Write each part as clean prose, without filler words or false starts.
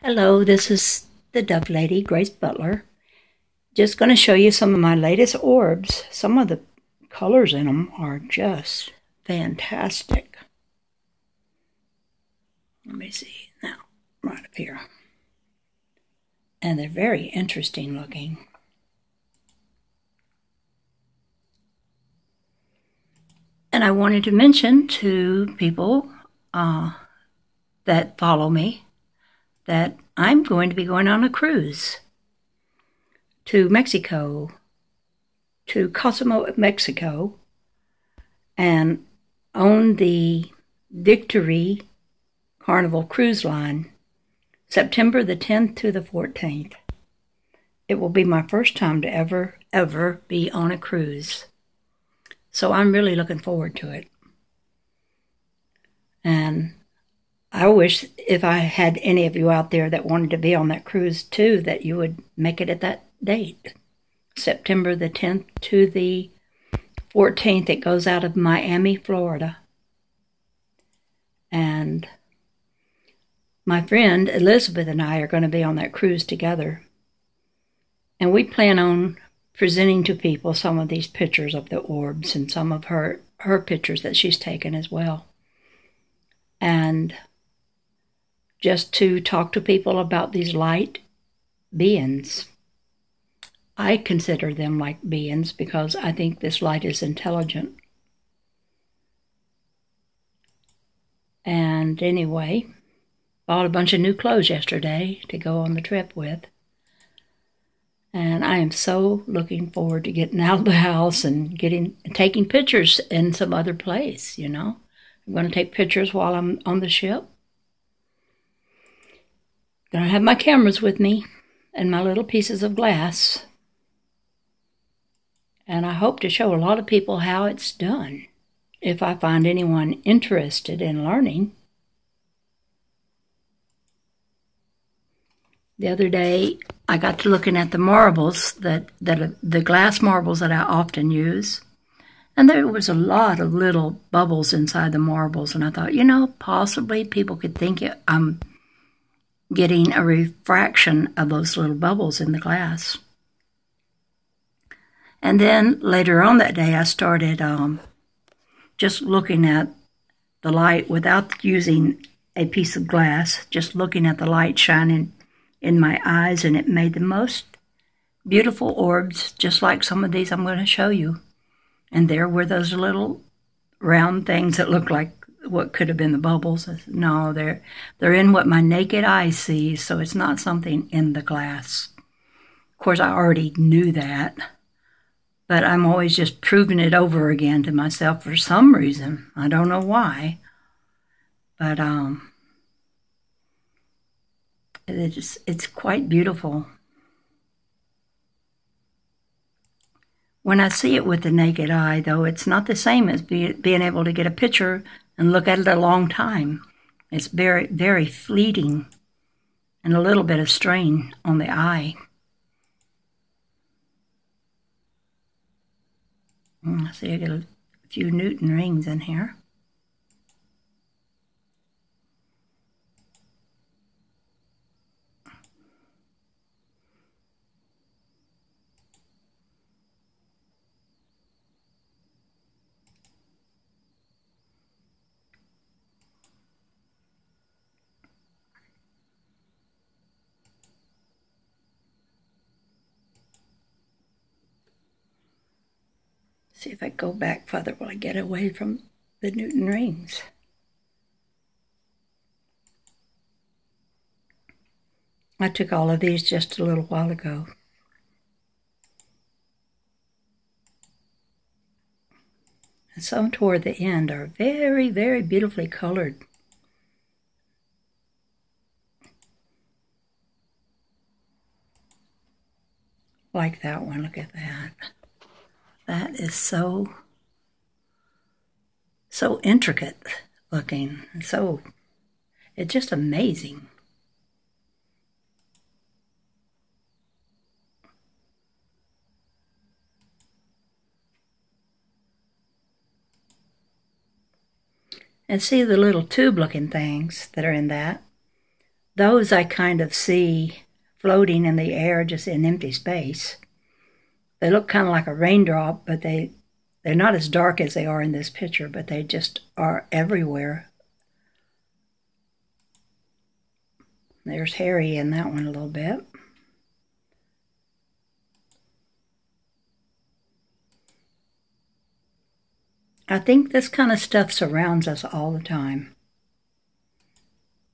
Hello, this is the Dove Lady, Grace Butler. Just going to show you some of my latest orbs. Some of the colors in them are just fantastic. Let me see now, right up here. And they're very interesting looking. And I wanted to mention to people that follow me that I'm going to be going on a cruise to Mexico, to Cozumel, Mexico, and on the Victory Carnival Cruise Line, September the 10th to the 14th. It will be my first time to ever be on a cruise. So I'm really looking forward to it. And I wish if I had any of you out there that wanted to be on that cruise too, that you would make it at that date. September the 10th to the 14th. It goes out of Miami, Florida. And my friend Elizabeth and I are going to be on that cruise together. And we plan on presenting to people some of these pictures of the orbs and some of her pictures that she's taken as well. And just to talk to people about these light beings. I consider them like beings because I think this light is intelligent. And anyway, bought a bunch of new clothes yesterday to go on the trip with. And I am so looking forward to getting out of the house and taking pictures in some other place, you know. I'm going to take pictures while I'm on the ship. Going to have my cameras with me and my little pieces of glass. And I hope to show a lot of people how it's done, if I find anyone interested in learning. The other day, I got to looking at the marbles, the glass marbles that I often use. And there was a lot of little bubbles inside the marbles. And I thought, you know, possibly people could think I'm getting a refraction of those little bubbles in the glass. And then later on that day, I started just looking at the light without using a piece of glass, just looking at the light shining in my eyes, and it made the most beautiful orbs, just like some of these I'm going to show you. And there were those little round things that looked like what could have been the bubbles. No, they're in what my naked eye sees, so it's not something in the glass. Of course, I already knew that, but I'm always just proving it over again to myself for some reason. I don't know why, but it's quite beautiful. When I see it with the naked eye, though, it's not the same as being able to get a picture and look at it a long time. It's very, very fleeting and a little bit of strain on the eye. I see I get a few Newton rings in here. See if I go back further, will I get away from the Newton rings? I took all of these just a little while ago. And some toward the end are very, very beautifully colored. Like that one, look at that. That is so intricate looking. It's just amazing. And see the little tube looking things that are in that. those I kind of see floating in the air, just in empty space. They look kind of like a raindrop, but they're not as dark as they are in this picture, but they just are everywhere. There's Harry in that one a little bit. I think this kind of stuff surrounds us all the time.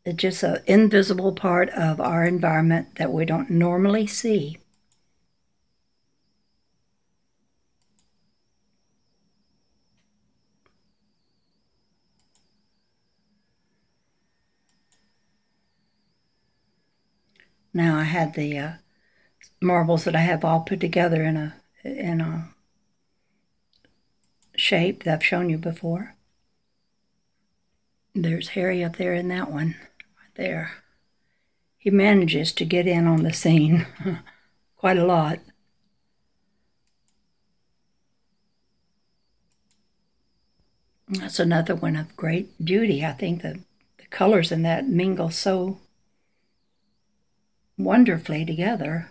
It's just an invisible part of our environment that we don't normally see. Now I had the marbles that I have all put together in a shape that I've shown you before. There's Harry up there in that one, right there. He manages to get in on the scene quite a lot. That's another one of great beauty. I think the colors in that mingle so wonderfully together.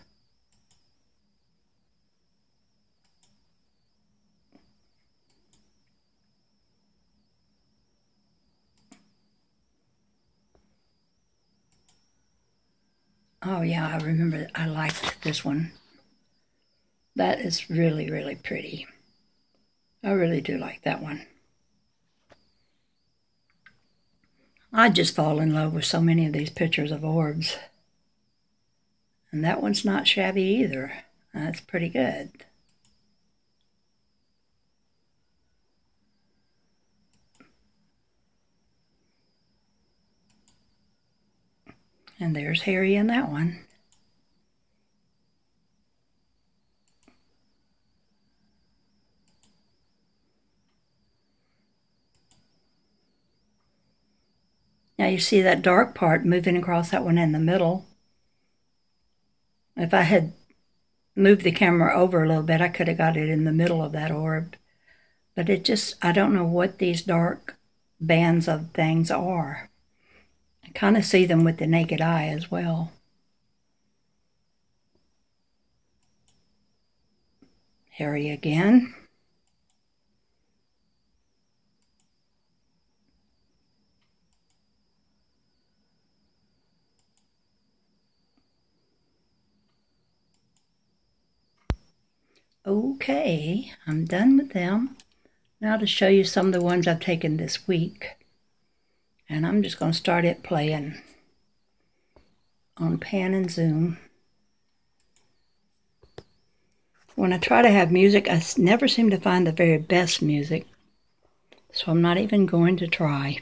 Oh yeah, I remember I liked this one. That is really, really pretty. I really do like that one. I just fall in love with so many of these pictures of orbs. And that one's not shabby either. That's pretty good. And there's Harry in that one. Now you see that dark part moving across that one in the middle. If I had moved the camera over a little bit, I could have got it in the middle of that orb. But it just, I don't know what these dark bands of things are. I kind of see them with the naked eye as well. Harry again. Okay, I'm done with them. Now to show you some of the ones I've taken this week. And I'm just going to start it playing on pan and zoom. When I try to have music, I never seem to find the very best music. So I'm not even going to try.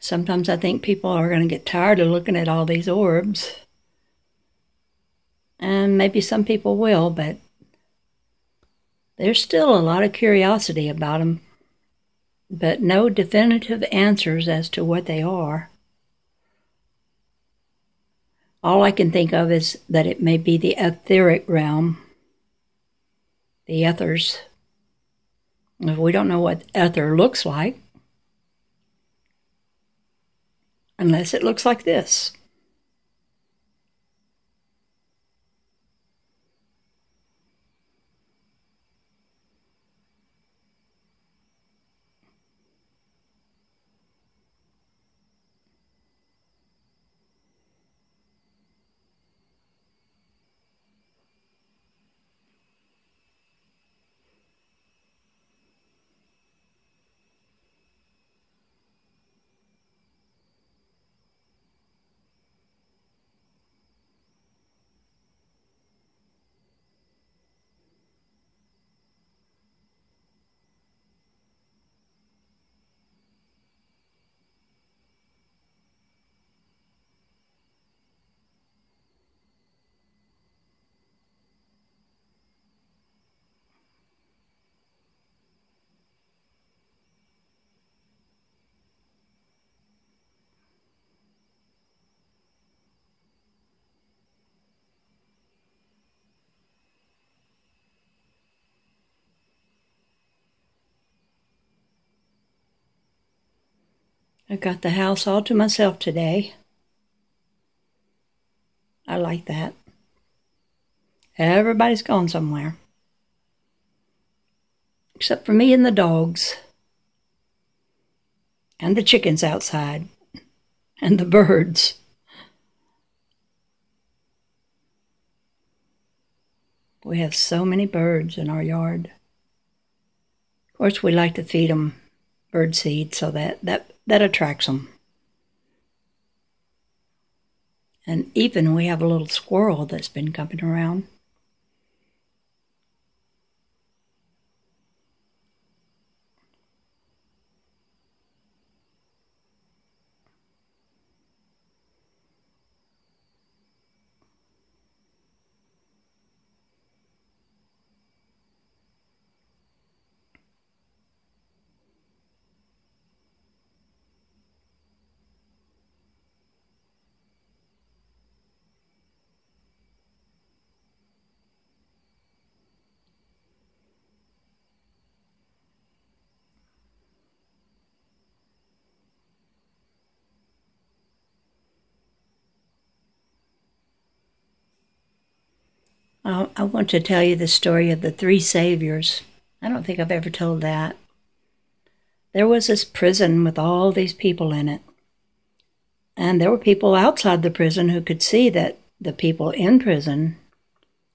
Sometimes I think people are going to get tired of looking at all these orbs. And maybe some people will, but there's still a lot of curiosity about them. But no definitive answers as to what they are. All I can think of is that it may be the etheric realm, the ethers. If we don't know what ether looks like, unless it looks like this. I got the house all to myself today. I like that. Everybody's gone somewhere. Except for me and the dogs. And the chickens outside. And the birds. We have so many birds in our yard. Of course, we like to feed them bird seed, so that attracts them. And even we have a little squirrel that's been coming around. I want to tell you the story of the three saviors. I don't think I've ever told that. There was this prison with all these people in it. And there were people outside the prison who could see that the people in prison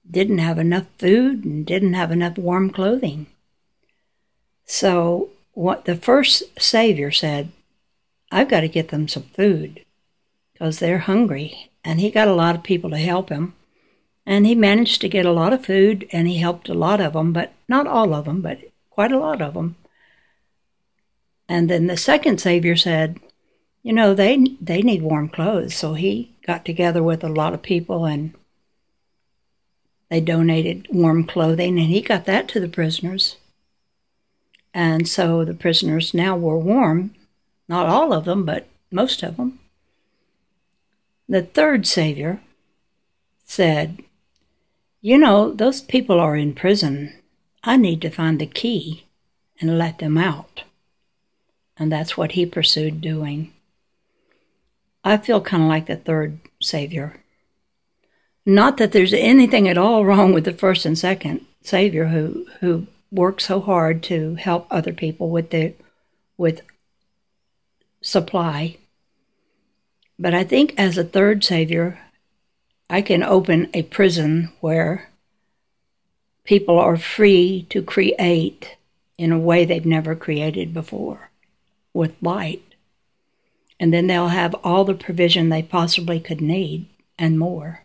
didn't have enough food and didn't have enough warm clothing. So what the first savior said, I've got to get them some food because they're hungry. And he got a lot of people to help him. And he managed to get a lot of food, and he helped a lot of them, but not all of them, but quite a lot of them. And then the second savior said, you know, they need warm clothes. So he got together with a lot of people, and they donated warm clothing, and he got that to the prisoners. And so the prisoners now were warm. Not all of them, but most of them. The third savior said, you know, those people are in prison. I need to find the key and let them out. And that's what he pursued doing. I feel kind of like the third savior. Not that there's anything at all wrong with the first and second savior who worked so hard to help other people with supply. But I think as a third savior, I can open a prison where people are free to create in a way they've never created before, with light. And then they'll have all the provision they possibly could need and more.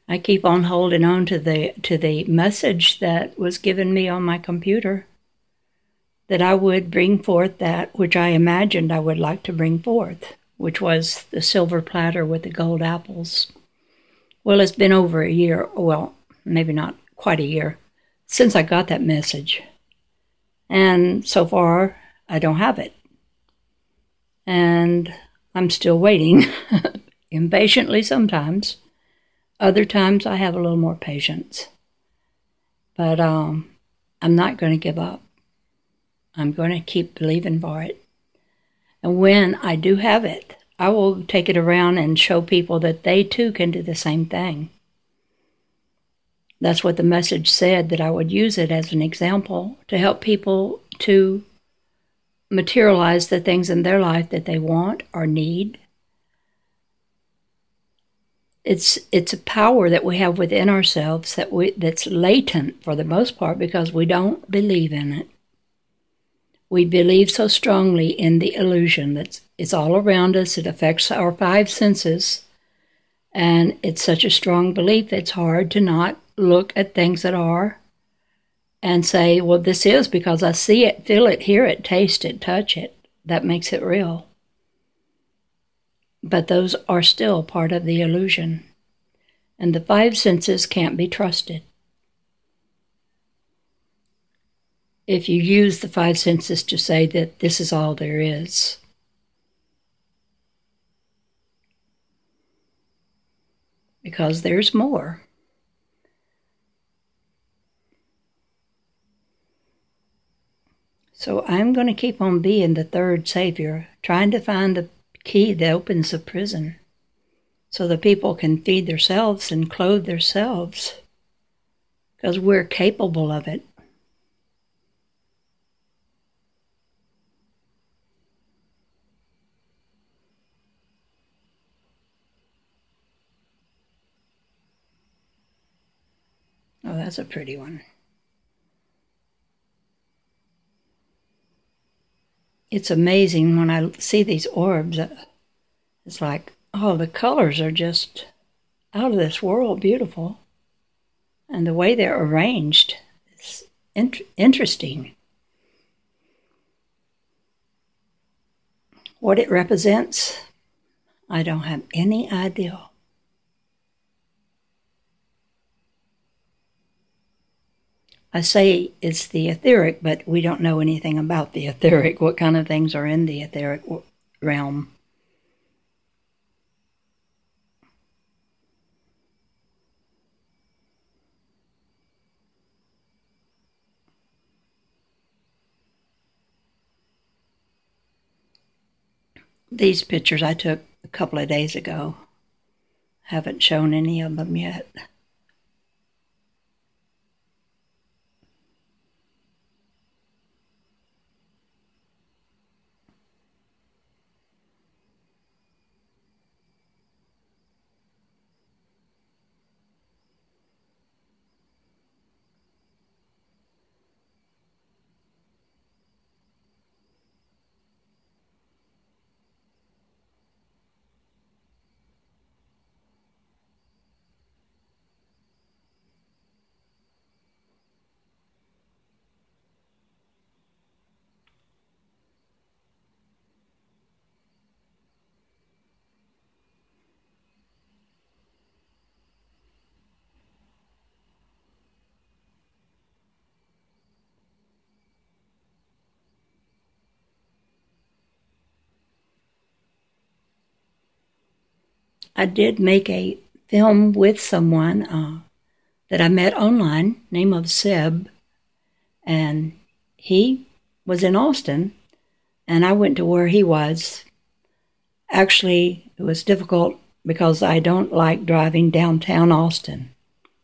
I keep on holding on to the message that was given me on my computer, that I would bring forth that which I imagined I would like to bring forth, which was the silver platter with the gold apples. Well, it's been over a year, well, maybe not quite a year, since I got that message. And so far, I don't have it. And I'm still waiting, impatiently sometimes. Other times, I have a little more patience. But I'm not going to give up. I'm going to keep believing for it. And when I do have it, I will take it around and show people that they too can do the same thing. That's what the message said, that I would use it as an example to help people to materialize the things in their life that they want or need. It's a power that we have within ourselves that's latent for the most part because we don't believe in it. We believe so strongly in the illusion that it's all around us. It affects our five senses. And it's such a strong belief, it's hard to not look at things that are and say, well, this is because I see it, feel it, hear it, taste it, touch it. That makes it real. But those are still part of the illusion. And the five senses can't be trusted. If you use the five senses to say that this is all there is. Because there's more. So I'm going to keep on being the third savior, trying to find the key that opens the prison so the people can feed themselves and clothe themselves, because we're capable of it. Oh, that's a pretty one. It's amazing when I see these orbs. It's like, oh, the colors are just out of this world beautiful. And the way they're arranged is interesting. What it represents, I don't have any idea. I say it's the etheric, but we don't know anything about the etheric, what kind of things are in the etheric realm. These pictures I took a couple of days ago. Haven't shown any of them yet. I did make a film with someone that I met online, name of Seb, and he was in Austin, and I went to where he was. Actually, it was difficult because I don't like driving downtown Austin.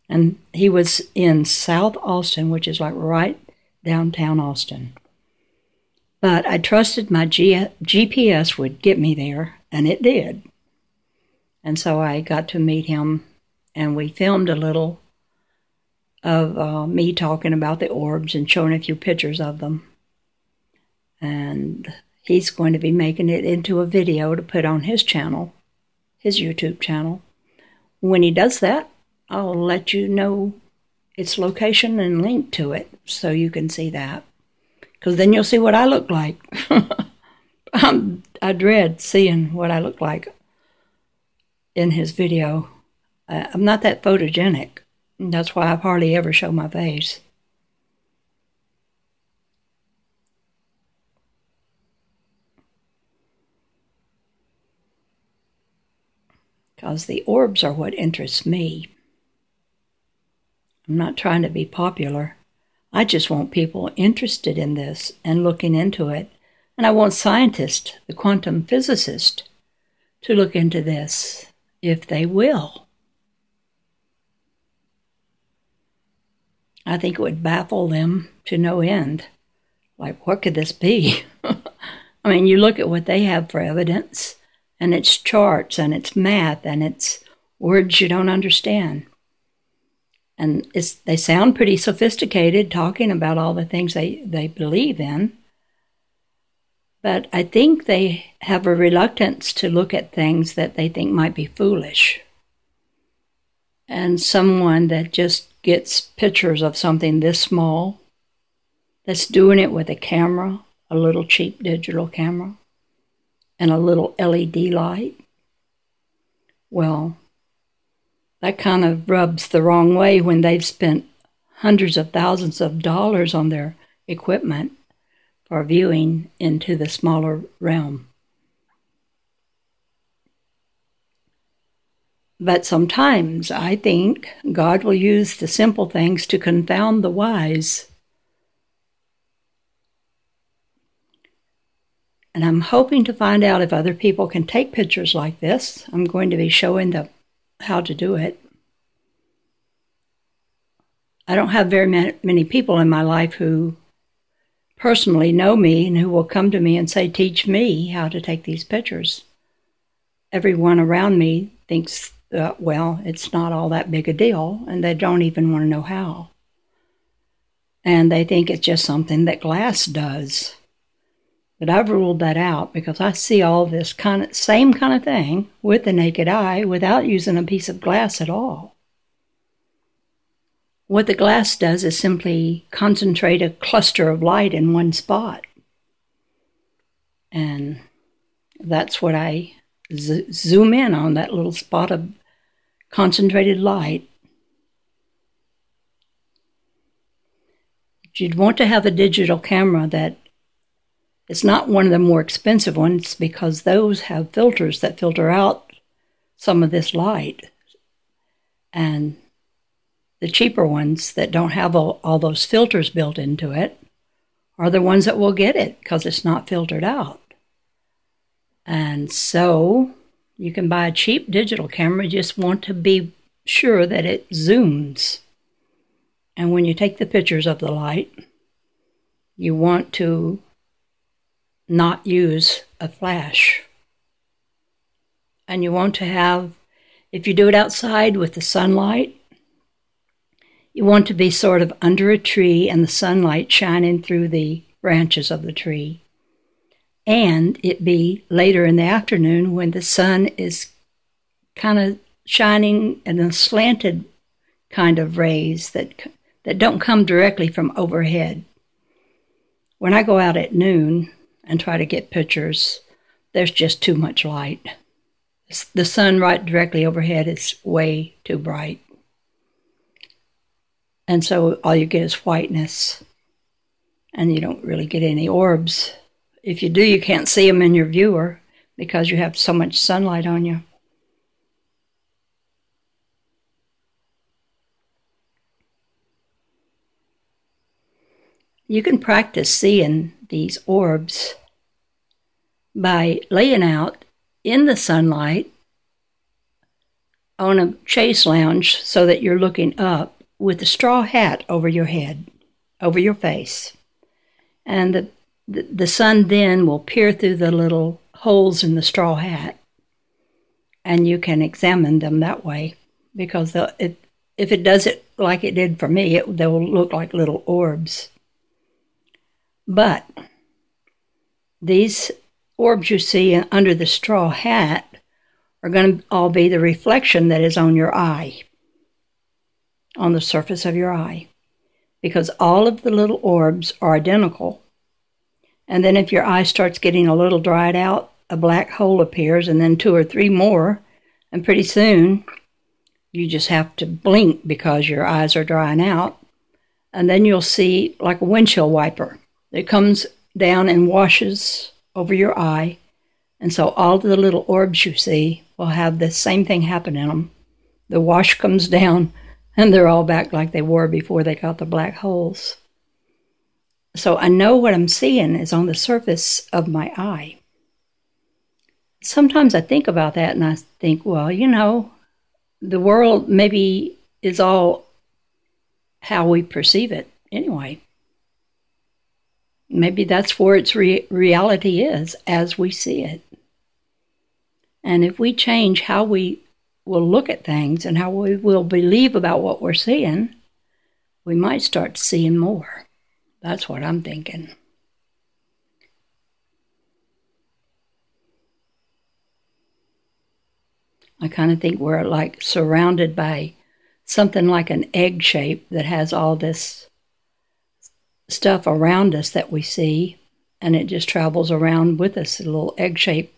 And he was in South Austin, which is like right downtown Austin. But I trusted my GPS would get me there, and it did. And so I got to meet him, and we filmed a little of me talking about the orbs and showing a few pictures of them. And he's going to be making it into a video to put on his channel, his YouTube channel. When he does that, I'll let you know its location and link to it so you can see that. Because then you'll see what I look like. I dread seeing what I look like in his video. I'm not that photogenic. That's why I hardly ever show my face. Because the orbs are what interests me. I'm not trying to be popular. I just want people interested in this and looking into it. And I want scientists, the quantum physicists, to look into this, if they will. I think it would baffle them to no end. Like, what could this be? I mean, you look at what they have for evidence, and it's charts, and it's math, and it's words you don't understand. And they sound pretty sophisticated, talking about all the things they believe in. But I think they have a reluctance to look at things that they think might be foolish. And someone that just gets pictures of something this small, that's doing it with a camera, a little cheap digital camera, and a little LED light, well, that kind of rubs the wrong way when they've spent hundreds of thousands of dollars on their equipment for viewing into the smaller realm. But sometimes I think God will use the simple things to confound the wise. And I'm hoping to find out if other people can take pictures like this. I'm going to be showing them how to do it. I don't have very many people in my life who personally know me and who will come to me and say, teach me how to take these pictures. Everyone around me thinks, well, it's not all that big a deal, and they don't even want to know how. And they think it's just something that glass does. But I've ruled that out because I see all this same kind of thing with the naked eye without using a piece of glass at all. What the glass does is simply concentrate a cluster of light in one spot. And that's what I zoom in on, that little spot of concentrated light. You'd want to have a digital camera that it's not one of the more expensive ones, because those have filters that filter out some of this light. And the cheaper ones that don't have all those filters built into it are the ones that will get it because it's not filtered out. And so you can buy a cheap digital camera, you just want to be sure that it zooms. And when you take the pictures of the light, you want to not use a flash. And you want to have, if you do it outside with the sunlight, you want to be sort of under a tree and the sunlight shining through the branches of the tree. And it be later in the afternoon when the sun is kind of shining in a slanted kind of rays that don't come directly from overhead. When I go out at noon and try to get pictures, there's just too much light. The sun right directly overhead is way too bright. And so all you get is whiteness, and you don't really get any orbs. If you do, you can't see them in your viewer because you have so much sunlight on you. You can practice seeing these orbs by laying out in the sunlight on a chaise lounge so that you're looking up with a straw hat over your head, over your face. And the sun then will peer through the little holes in the straw hat, and you can examine them that way, because if it does it like it did for me, they'll look like little orbs. But these orbs you see under the straw hat are going to all be the reflection that is on your eye, on the surface of your eye, because all of the little orbs are identical. And then if your eye starts getting a little dried out, a black hole appears, and then 2 or 3 more, and pretty soon you just have to blink because your eyes are drying out, and then you'll see like a windshield wiper. It comes down and washes over your eye, and so all the little orbs you see will have the same thing happen in them. The wash comes down, and they're all back like they were before they got the black holes. So I know what I'm seeing is on the surface of my eye. Sometimes I think about that and I think, well, you know, the world maybe is all how we perceive it anyway. Maybe that's where its reality is, as we see it. And if we change how we will look at things and how we will believe about what we're seeing, we might start seeing more. That's what I'm thinking. I kind of think we're like surrounded by something like an egg shape that has all this stuff around us that we see, and it just travels around with us, a little egg-shaped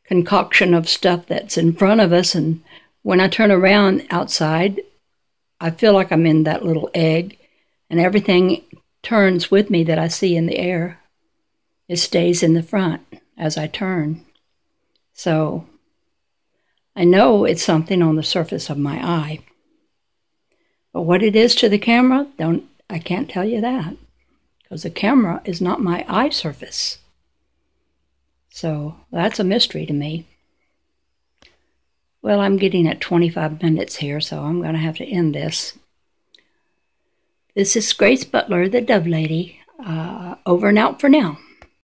concoction of stuff that's in front of us. And when I turn around outside, I feel like I'm in that little egg, and everything turns with me that I see in the air. It stays in the front as I turn. So I know it's something on the surface of my eye. But what it is to the camera, I can't tell you that, because the camera is not my eye surface. So that's a mystery to me. Well, I'm getting at 25 minutes here, so I'm going to have to end this. This is Grace Butler, the Dove Lady, over and out for now.